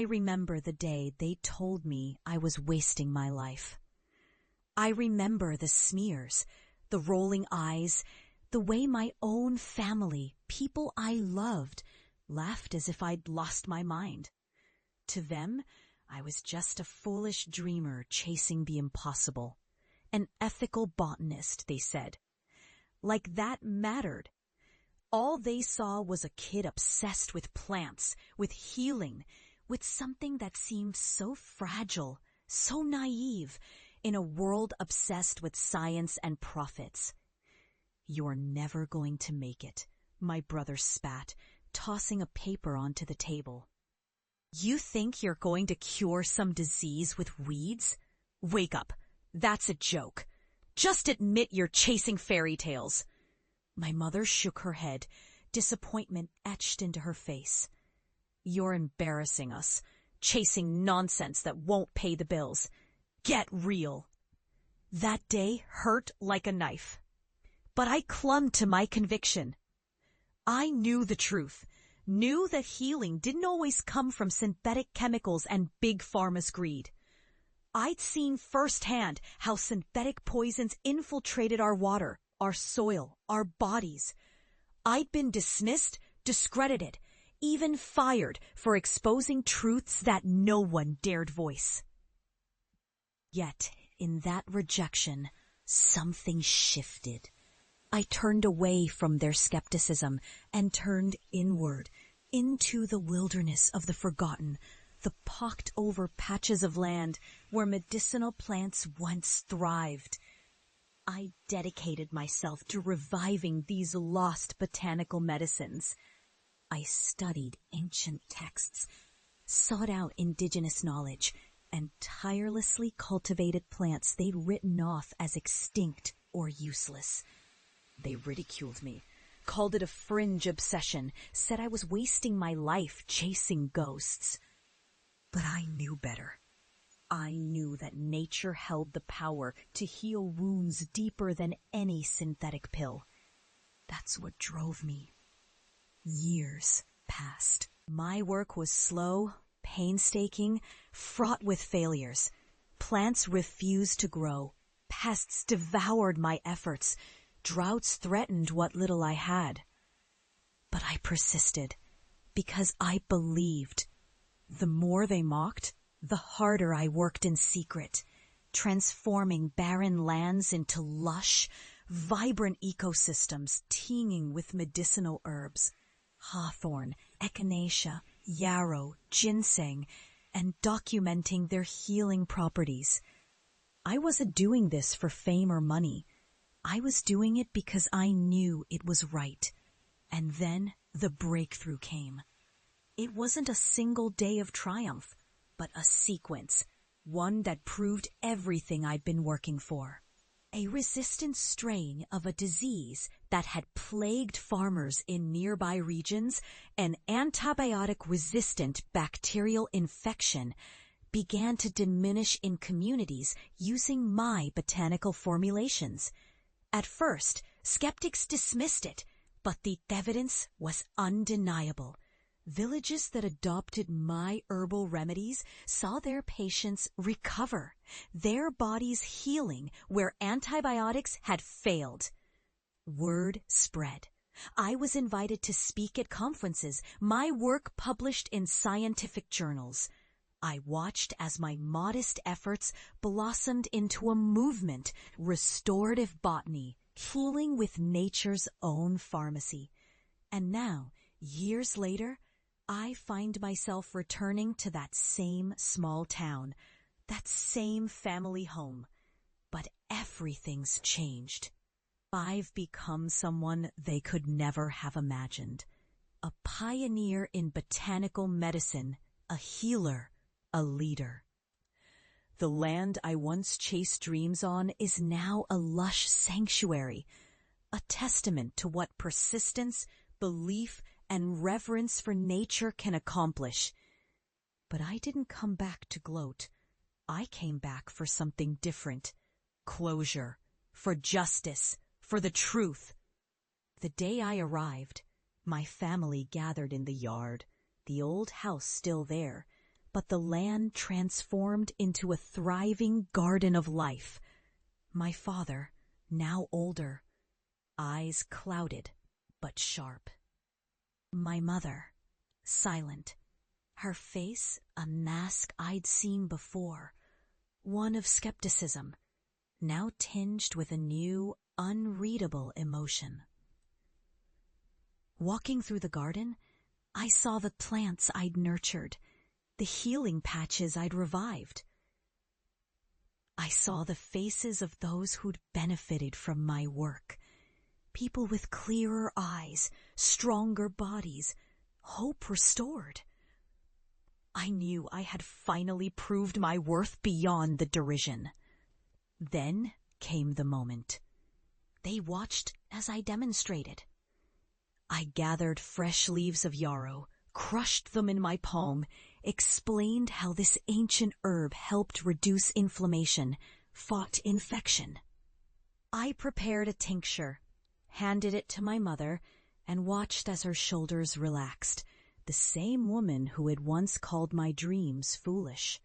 remember the day they told me I was wasting my life. I remember the smears, the rolling eyes, the way my own family, people I loved, laughed as if I'd lost my mind. To them, I was just a foolish dreamer chasing the impossible. An ethical botanist, they said. Like that mattered. All they saw was a kid obsessed with plants, with healing, with something that seemed so fragile, so naive, in a world obsessed with science and profits. "You're never going to make it," my brother spat, tossing a paper onto the table. "You think you're going to cure some disease with weeds? Wake up. That's a joke. Just admit you're chasing fairy tales." My mother shook her head, disappointment etched into her face. "You're embarrassing us, chasing nonsense that won't pay the bills. Get real." That day hurt like a knife. But I clung to my conviction. I knew the truth, knew that healing didn't always come from synthetic chemicals and big pharma's greed. I'd seen firsthand how synthetic poisons infiltrated our water, our soil, our bodies. I'd been dismissed, discredited, even fired for exposing truths that no one dared voice. Yet, in that rejection, something shifted. I turned away from their skepticism and turned inward, into the wilderness of the forgotten, the pocked-over patches of land where medicinal plants once thrived. I dedicated myself to reviving these lost botanical medicines. I studied ancient texts, sought out indigenous knowledge, and tirelessly cultivated plants they'd written off as extinct or useless. They ridiculed me, called it a fringe obsession, said I was wasting my life chasing ghosts. But I knew better. I knew that nature held the power to heal wounds deeper than any synthetic pill. That's what drove me. Years passed. My work was slow, painstaking, fraught with failures. Plants refused to grow. Pests devoured my efforts. Droughts threatened what little I had. But I persisted, because I believed. The more they mocked, the harder I worked in secret, transforming barren lands into lush, vibrant ecosystems teeming with medicinal herbs, hawthorn, echinacea, yarrow, ginseng, and documenting their healing properties. I wasn't doing this for fame or money. I was doing it because I knew it was right. And then the breakthrough came. It wasn't a single day of triumph, but a sequence, one that proved everything I'd been working for. A resistant strain of a disease that had plagued farmers in nearby regions, an antibiotic-resistant bacterial infection, began to diminish in communities using my botanical formulations. At first, skeptics dismissed it, but the evidence was undeniable. Villages that adopted my herbal remedies saw their patients recover, their bodies healing where antibiotics had failed. Word spread. I was invited to speak at conferences, my work published in scientific journals. I watched as my modest efforts blossomed into a movement, restorative botany, healing with nature's own pharmacy. And now, years later, I find myself returning to that same small town, that same family home. But everything's changed. I've become someone they could never have imagined. A pioneer in botanical medicine, a healer, a leader. The land I once chased dreams on is now a lush sanctuary, a testament to what persistence, belief, and reverence for nature can accomplish. But I didn't come back to gloat. I came back for something different. Closure. For justice. For the truth. The day I arrived, my family gathered in the yard, the old house still there, but the land transformed into a thriving garden of life. My father, now older, eyes clouded but sharp. My mother, silent, her face a mask I'd seen before, one of skepticism, now tinged with a new, unreadable emotion. Walking through the garden, I saw the plants I'd nurtured, the healing patches I'd revived. I saw the faces of those who'd benefited from my work, people with clearer eyes, stronger bodies, hope restored. I knew I had finally proved my worth beyond the derision. Then came the moment. They watched as I demonstrated. I gathered fresh leaves of yarrow, crushed them in my palm, explained how this ancient herb helped reduce inflammation, fought infection. I prepared a tincture, handed it to my mother, and watched as her shoulders relaxed, the same woman who had once called my dreams foolish.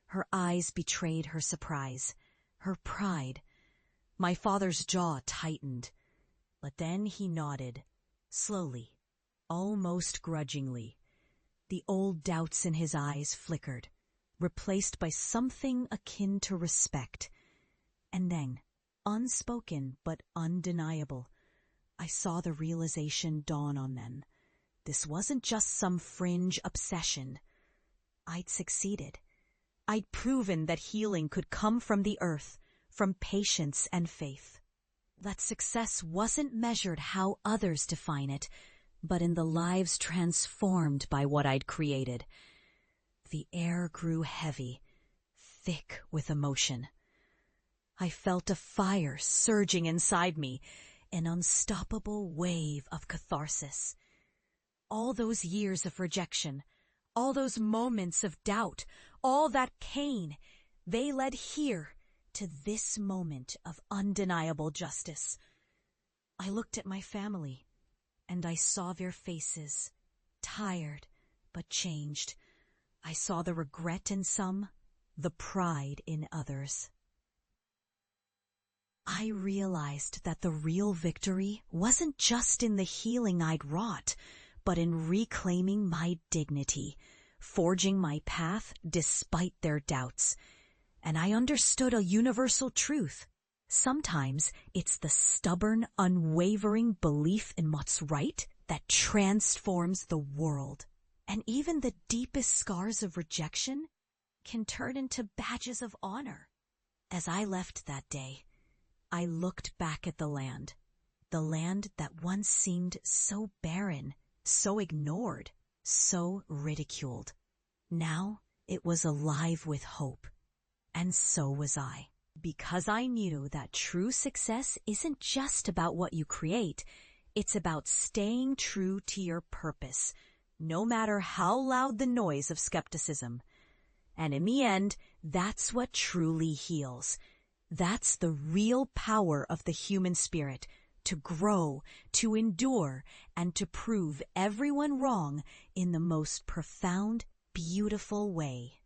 Her eyes betrayed her surprise, her pride. My father's jaw tightened, but then he nodded, slowly, almost grudgingly. The old doubts in his eyes flickered, replaced by something akin to respect. And then, unspoken but undeniable, I saw the realization dawn on them. This wasn't just some fringe obsession. I'd succeeded. I'd proven that healing could come from the earth, from patience and faith. That success wasn't measured how others define it, but in the lives transformed by what I'd created. The air grew heavy, thick with emotion. I felt a fire surging inside me, an unstoppable wave of catharsis. All those years of rejection, all those moments of doubt, all that pain, they led here to this moment of undeniable justice. I looked at my family, and I saw their faces, tired but changed. I saw the regret in some, the pride in others. I realized that the real victory wasn't just in the healing I'd wrought, but in reclaiming my dignity, forging my path despite their doubts. And I understood a universal truth. Sometimes it's the stubborn, unwavering belief in what's right that transforms the world. And even the deepest scars of rejection can turn into badges of honor. As I left that day, I looked back at the land that once seemed so barren, so ignored, so ridiculed. Now it was alive with hope, and so was I. Because I knew that true success isn't just about what you create, it's about staying true to your purpose, no matter how loud the noise of skepticism. And in the end, that's what truly heals. That's the real power of the human spirit, to grow, to endure, and to prove everyone wrong in the most profound, beautiful way.